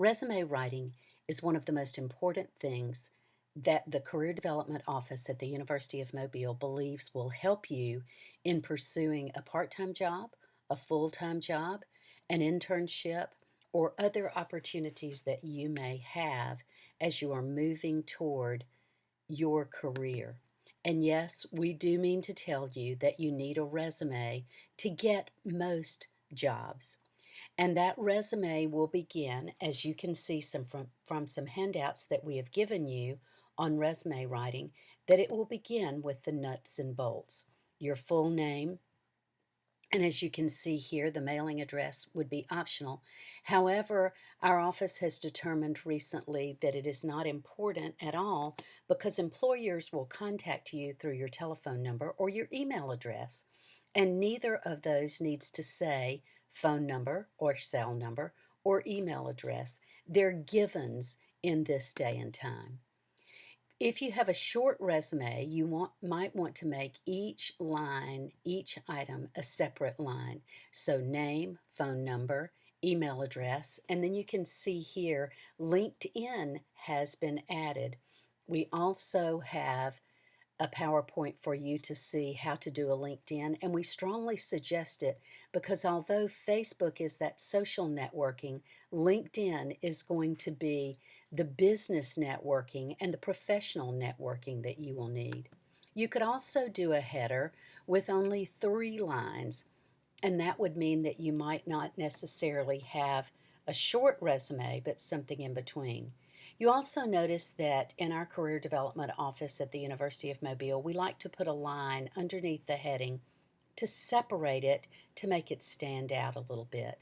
Resume writing is one of the most important things that the Career Development Office at the University of Mobile believes will help you in pursuing a part time job, a full time job, an internship, or other opportunities that you may have as you are moving toward your career. And yes, we do mean to tell you that you need a resume to get most jobs. And that resume will begin, as you can see from some handouts that we have given you on resume writing, that it will begin with the nuts and bolts. Your full name, and as you can see here, the mailing address would be optional. However, our office has determined recently that it is not important at all because employers will contact you through your telephone number or your email address. And neither of those needs to say phone number or cell number or email address. They're givens in this day and time. If you have a short resume, might want to make each line, each item, a separate line. So name, phone number, email address, and then you can see here LinkedIn has been added. We also have a PowerPoint for you to see how to do a LinkedIn, and we strongly suggest it because although Facebook is that social networking, LinkedIn is going to be the business networking and the professional networking that you will need. You could also do a header with only 3 lines, and that would mean that you might not necessarily have a short resume, but something in between. You also notice that in our career development office at the University of Mobile, we like to put a line underneath the heading to separate it to make it stand out a little bit.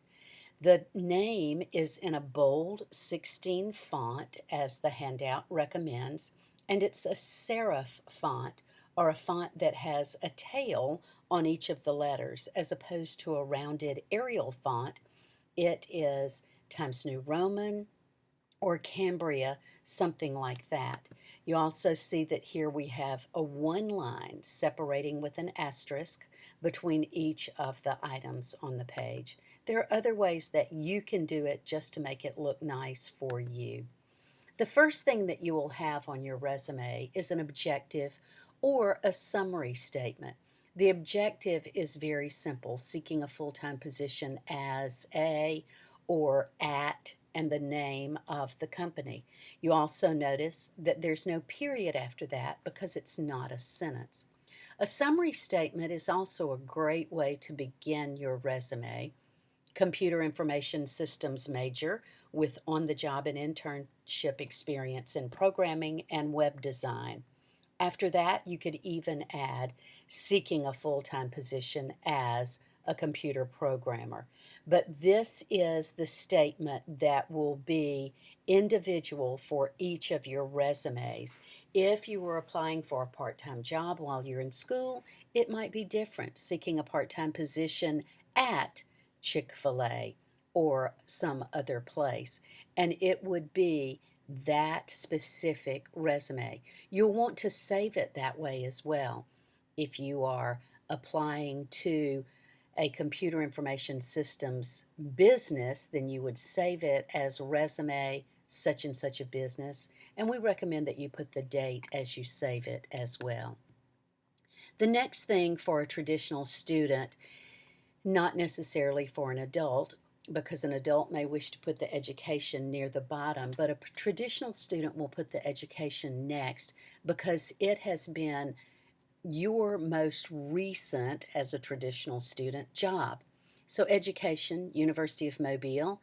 The name is in a bold 16 font, as the handout recommends, and it's a serif font, or a font that has a tail on each of the letters, as opposed to a rounded Arial font. It is Times New Roman or Cambria, something like that. You also see that here we have a 1 line separating with an asterisk between each of the items on the page. There are other ways that you can do it just to make it look nice for you. The first thing that you will have on your resume is an objective or a summary statement. The objective is very simple, seeking a full-time position as a or at and the name of the company. You also notice that there's no period after that because it's not a sentence. A summary statement is also a great way to begin your resume. Computer information systems major with on the job and internship experience in programming and web design. After that, you could even add seeking a full time position as a computer programmer. But this is the statement that will be individual for each of your resumes. If you were applying for a part time job while you're in school, it might be different, seeking a part time position at Chick-fil-A or some other place. And it would be that specific resume. You'll want to save it that way as well. If you are applying to a computer information systems business, then you would save it as resume such and such a business. And we recommend that you put the date as you save it as well. The next thing for a traditional student, not necessarily for an adult, because an adult may wish to put the education near the bottom, but a traditional student will put the education next because it has been your most recent, as a traditional student, job. So, education, University of Mobile,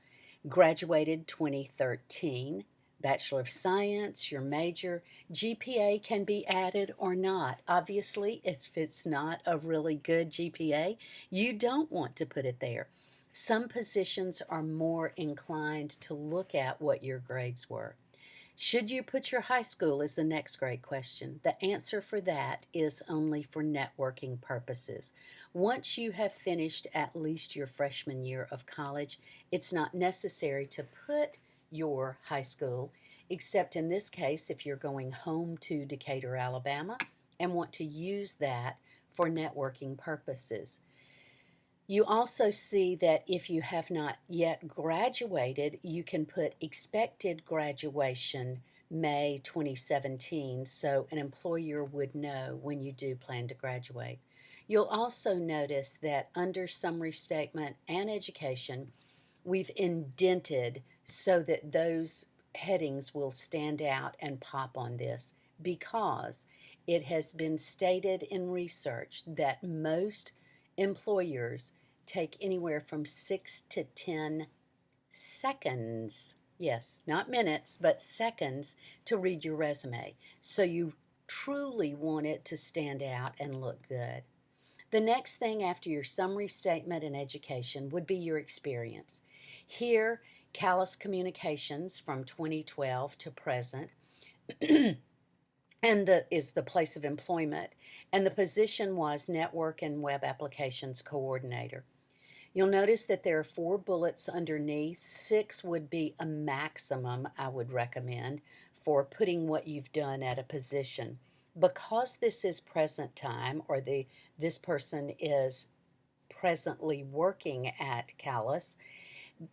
graduated 2013. Bachelor of Science, your major. GPA can be added or not. Obviously, if it's not a really good GPA, you don't want to put it there. Some positions are more inclined to look at what your grades were. Should you put your high school is the next great question. The answer for that is only for networking purposes. Once you have finished at least your freshman year of college, it's not necessary to put your high school, except in this case if you're going home to Decatur, Alabama, and want to use that for networking purposes. You also see that if you have not yet graduated, you can put expected graduation May 2017, so an employer would know when you do plan to graduate. You'll also notice that under summary statement and education, we've indented so that those headings will stand out and pop on this because it has been stated in research that most employers take anywhere from 6 to 10 seconds, yes, not minutes, but seconds, to read your resume. So you truly want it to stand out and look good. The next thing after your summary statement and education would be your experience. Here, Callus Communications from 2012 to present, and is the place of employment, and the position was Network and Web Applications Coordinator. You'll notice that there are 4 bullets underneath. 6 would be a maximum I would recommend for putting what you've done at a position. Because this is present time, or this person is presently working at Callus,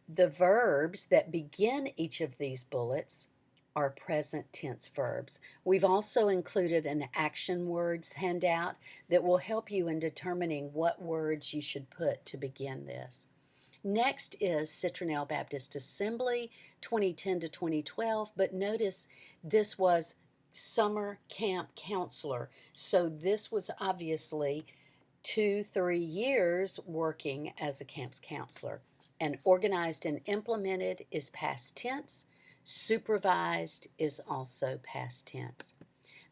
the verbs that begin each of these bullets are present tense verbs. We've also included an action words handout that will help you in determining what words you should put to begin this. Next is Citronelle Baptist Assembly 2010 to 2012, but notice this was summer camp counselor. So this was obviously 2-3 years working as a camps counselor. And organized and implemented is past tense. Supervised is also past tense.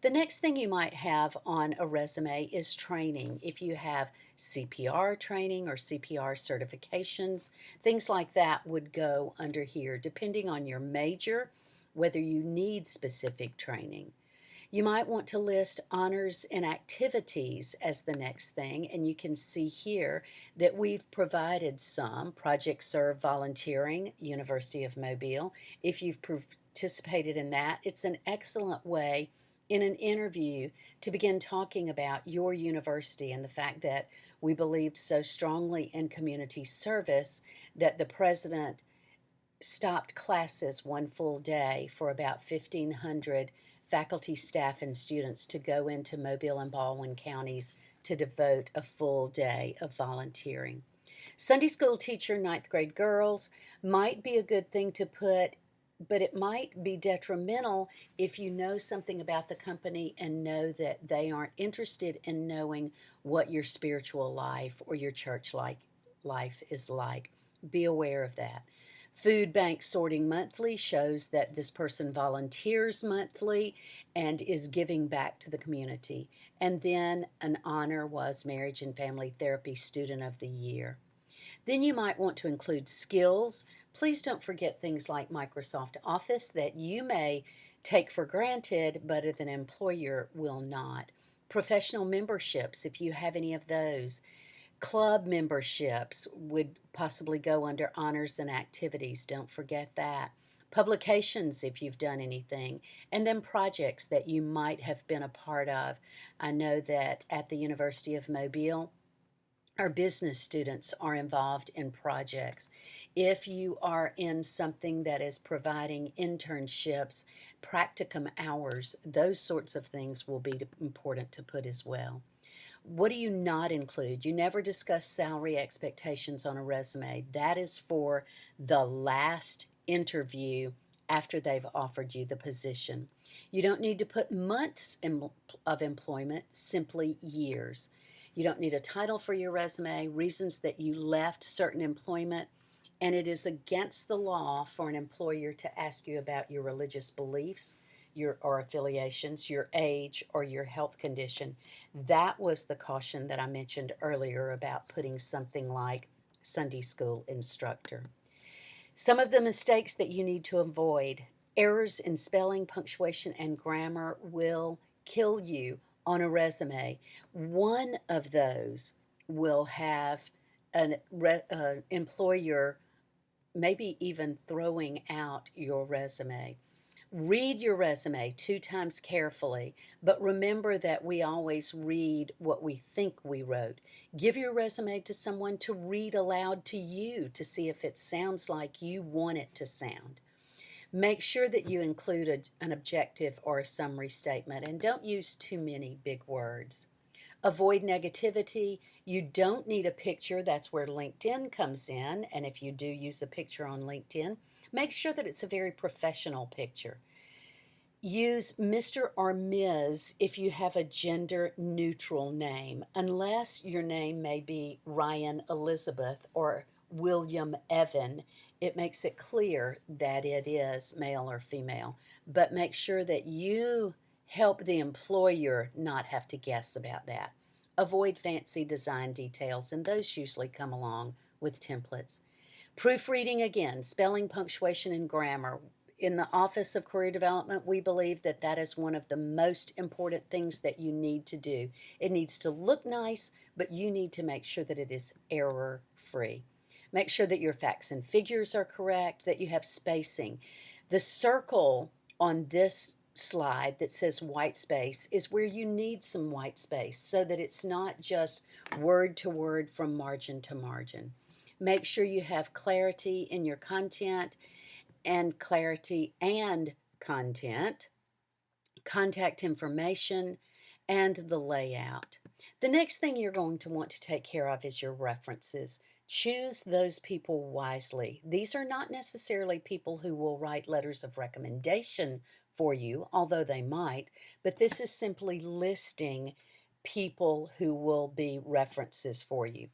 The next thing you might have on a resume is training. If you have CPR training or CPR certifications, things like that would go under here, depending on your major, whether you need specific training. You might want to list honors and activities as the next thing, and you can see here that we've provided some. Project Serve Volunteering, University of Mobile. If you've participated in that, it's an excellent way in an interview to begin talking about your university and the fact that we believed so strongly in community service that the president stopped classes one full day for about 1,500 faculty, staff, and students to go into Mobile and Baldwin counties to devote a full day of volunteering. Sunday school teacher, ninth grade girls, might be a good thing to put, but it might be detrimental if you know something about the company and know that they aren't interested in knowing what your spiritual life or your church life is like. Be aware of that. Food bank sorting monthly shows that this person volunteers monthly and is giving back to the community. And then an honor was Marriage and Family Therapy Student of the Year. Then you might want to include skills. Please don't forget things like Microsoft Office that you may take for granted, but an employer will not. Professional memberships, if you have any of those. Club memberships would possibly go under honors and activities. Don't forget that. Publications, if you've done anything, and then projects that you might have been a part of. I know that at the University of Mobile, our business students are involved in projects. If you are in something that is providing internships, practicum hours, those sorts of things will be important to put as well. What do you not include? You never discuss salary expectations on a resume. That is for the last interview after they've offered you the position. You don't need to put months of employment, simply years. You don't need a title for your resume, reasons that you left certain employment, and it is against the law for an employer to ask you about your religious beliefs, or affiliations, your age, or your health condition. That was the caution that I mentioned earlier about putting something like Sunday school instructor. Some of the mistakes that you need to avoid: errors in spelling, punctuation, and grammar will kill you on a resume. One of those will have an employer maybe even throwing out your resume. Read your resume 2 times carefully, but remember that we always read what we think we wrote. Give your resume to someone to read aloud to you to see if it sounds like you want it to sound. Make sure that you include an objective or a summary statement and don't use too many big words. Avoid negativity. You don't need a picture. That's where LinkedIn comes in. And if you do use a picture on LinkedIn, make sure that it's a very professional picture. Use Mr. or Ms. if you have a gender neutral name, unless your name may be Ryan Elizabeth or William Evan. It makes it clear that it is male or female, but make sure that you help the employer not have to guess about that. Avoid fancy design details, and those usually come along with templates. Proofreading again, spelling, punctuation, and grammar. In the Office of Career Development, we believe that that is one of the most important things that you need to do. It needs to look nice, but you need to make sure that it is error free. Make sure that your facts and figures are correct, that you have spacing. The circle on this slide that says white space is where you need some white space so that it's not just word to word from margin to margin. Make sure you have clarity in your content and clarity and content, contact information, and the layout. The next thing you're going to want to take care of is your references. Choose those people wisely. These are not necessarily people who will write letters of recommendation for you, although they might, but this is simply listing people who will be references for you.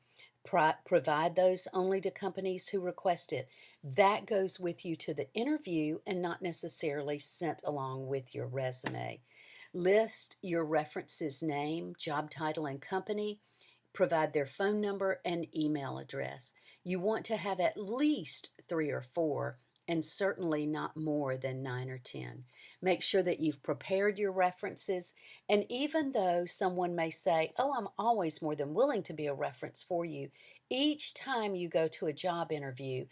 Provide those only to companies who request it. That goes with you to the interview and not necessarily sent along with your resume. List your references' name, job title, and company. Provide their phone number and email address. You want to have at least 3 or 4, and certainly not more than 9 or 10. Make sure that you've prepared your references, and even though someone may say, "Oh, I'm always more than willing to be a reference for you," each time you go to a job interview,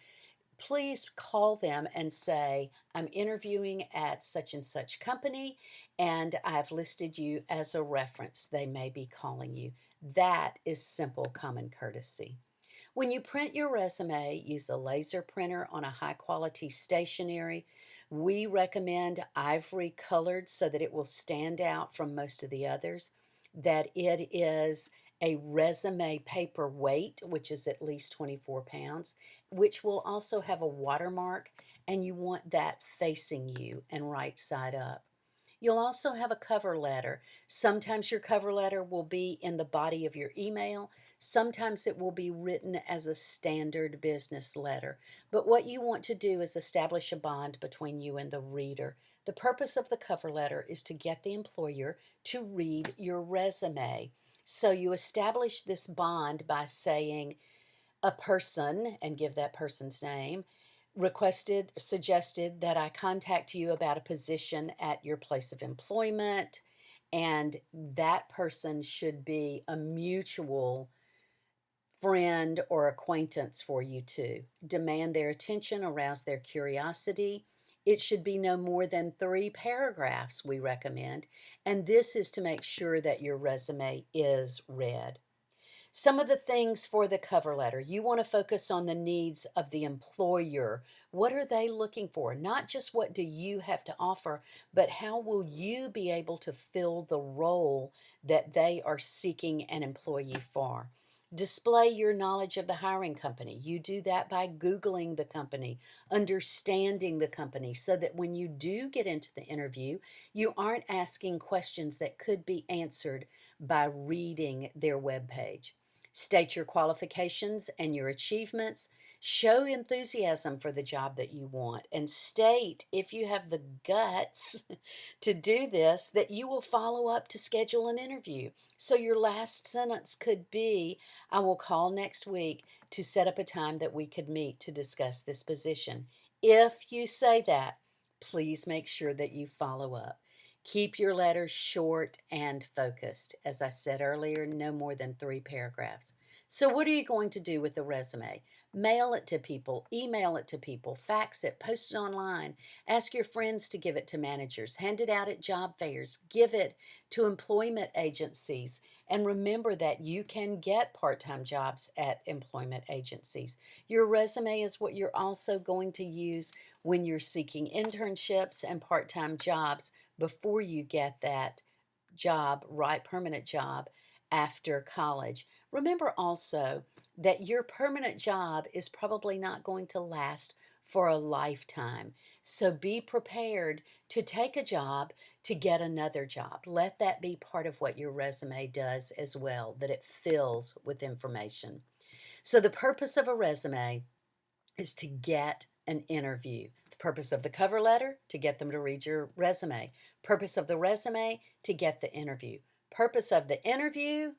please call them and say, "I'm interviewing at such and such company, and I've listed you as a reference." They may be calling you. That is simple common courtesy. When you print your resume, use a laser printer on a high quality stationery. We recommend ivory colored so that it will stand out from most of the others, that it is a resume paper weight, which is at least 24 pounds, which will also have a watermark, and you want that facing you and right side up. You'll also have a cover letter. Sometimes your cover letter will be in the body of your email. Sometimes it will be written as a standard business letter. But what you want to do is establish a bond between you and the reader. The purpose of the cover letter is to get the employer to read your resume. So you establish this bond by saying, "A person," and give that person's name, suggested that I contact you about a position at your place of employment, and that person should be a mutual friend or acquaintance for you too. Demand their attention, arouse their curiosity. It should be no more than 3 paragraphs, we recommend, and this is to make sure that your resume is read. Some of the things for the cover letter, you want to focus on the needs of the employer. What are they looking for? Not just what do you have to offer, but how will you be able to fill the role that they are seeking an employee for? Display your knowledge of the hiring company. You do that by Googling the company, understanding the company, so that when you do get into the interview, you aren't asking questions that could be answered by reading their webpage. State your qualifications and your achievements. Show enthusiasm for the job that you want, and state, if you have the guts to do this, that you will follow up to schedule an interview. So your last sentence could be, "I will call next week to set up a time that we could meet to discuss this position." If you say that, please make sure that you follow up. Keep your letters short and focused. As I said earlier, no more than 3 paragraphs. So, what are you going to do with the resume? Mail it to people, email it to people, fax it, post it online. Ask your friends to give it to managers, hand it out at job fairs, give it to employment agencies. And remember that you can get part time jobs at employment agencies. Your resume is what you're also going to use when you're seeking internships and part time jobs before you get that job, right, permanent job after college. Remember also that your permanent job is probably not going to last for a lifetime. So be prepared to take a job to get another job. Let that be part of what your resume does as well, that it fills with information. So the purpose of a resume is to get an interview. The purpose of the cover letter, to get them to read your resume. Purpose of the resume, to get the interview. Purpose of the interview,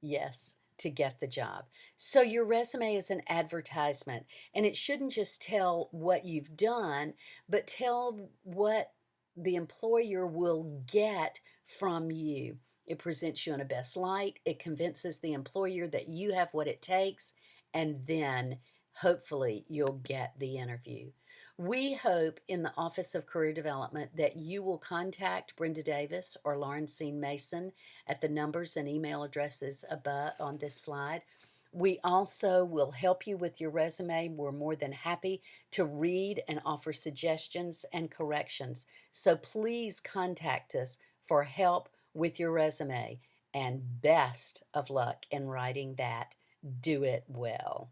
yes, to get the job. So your resume is an advertisement, and it shouldn't just tell what you've done, but tell what the employer will get from you. It presents you in a best light. It convinces the employer that you have what it takes, and then hopefully you'll get the interview. We hope in the Office of Career Development that you will contact Brenda Davis or Lauren Sean Mason at the numbers and email addresses above on this slide. We also will help you with your resume. We're more than happy to read and offer suggestions and corrections. So please contact us for help with your resume, and best of luck in writing that. Do it well.